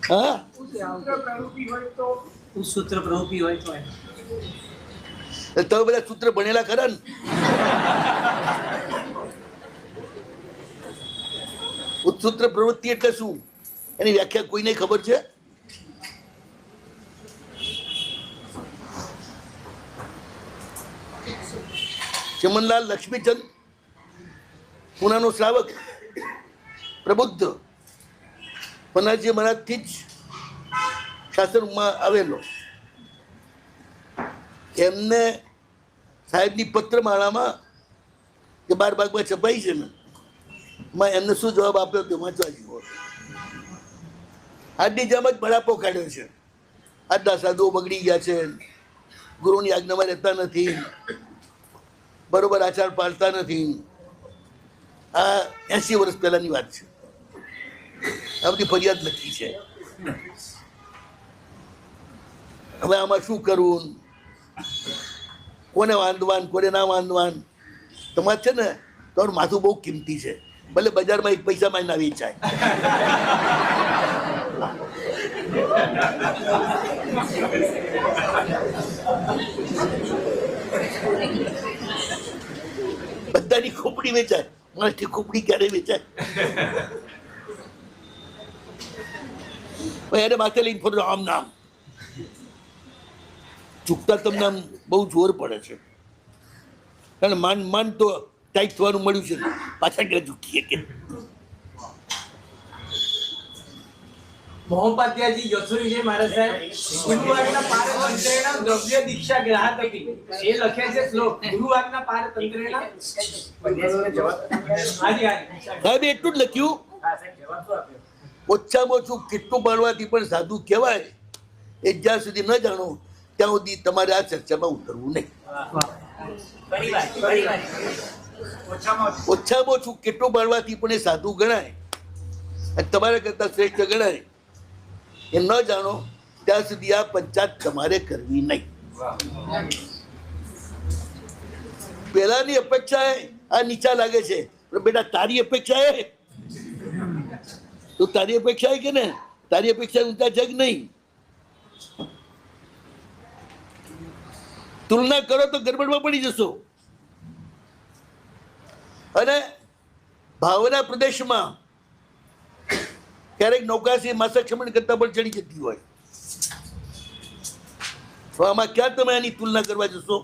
હા સૂત્ર પ્રવૃત્તિ હોય તો તમે બધા સૂત્ર ભણેલા ખરા ને? ઉત્સૂત્ર પ્રવૃત્તિ એટલે શું, એની વ્યાખ્યા કોઈને ખબર છે? ચમનલાલ લક્ષ્મીચંદ પુનાનો શ્રાવક, પ્રબુદ્ધ પનાજી મહારાજથી જ શાસનમાં આવેલો. એમને સાહેબની પત્રમાળામાં જે 12 ભાગમાં છપાઈ છે ને, એમને શું જવાબ આપ્યો તે વાંચવા જેવો. આજની જેમ જ બળાપો કાઢ્યો છે. આજના સાધુઓ બગડી ગયા છે, ગુરુની આજ્ઞામાં રહેતા નથી, બરોબર આચાર પાડતા નથી. આ 80 વર્ષ પહેલાની વાત છે. આ બધી ફરિયાદ લખી છે. હવે આમાં શું કરવું, કોને વાંધવાન કોને ના વાંધવાન? તમારે છે ને તમારું માથું બહુ કિંમતી છે, ભલે બજારમાં 1 પૈસામાં ના વેચાય. બધાની ખોપડી વેચાય, મારી ખોપડી ક્યારે વેચાય? એને માથે લઈને ફરો આમ નામ ચૂકતા તમને આમ બહુ જોર પડે છે. કારણ માન તો ટાઈટ થવાનું મળ્યું છે, પાછા ગયા ઝૂકીએ કે મોહમ્મદજી યસુરી છે મારા સાહેબ. ગુરુવારના પારતંત્રેણ દ્રવ્ય દીક્ષા ગ્રાહક હતી. એ લખે છે શ્લોક, ગુરુવારના પારતંત્રેણ. સાહેબ એટલું જ લખ્યું, ઓછામાં ઓછું કેટલું ભણવાથી પણ સાધુ કહેવાય એ જ્યાં સુધી ન જાણો ત્યાં સુધી તમારે આ ચર્ચામાં ઉતરવું નહીં. ઓછામાં ઓછું કેટલું ભણવાથી પણ એ સાધુ ગણાય અને તમારા કરતા શ્રેષ્ઠ ગણાય એ ન જાણો ત્યાં સુધી આ પંચાયત તમારે કરવી નહીં. પેલાની અપેક્ષા આ નીચા લાગે છે, પણ બેટા તારી અપેક્ષા એ તો તારી અપેક્ષા કે ને તારી અપેક્ષા ઊંચા છે કે નહીં? તુલના કરો તો ગરબડમાં પડી જશો. અને ભાવના પ્રદેશમાં ક્યારેક નૌકાશી માસક ક્ષમણ કરતા પણ ચડી જતી હોય, તો આમાં ક્યાં તમે આની તુલના કરવા જશો?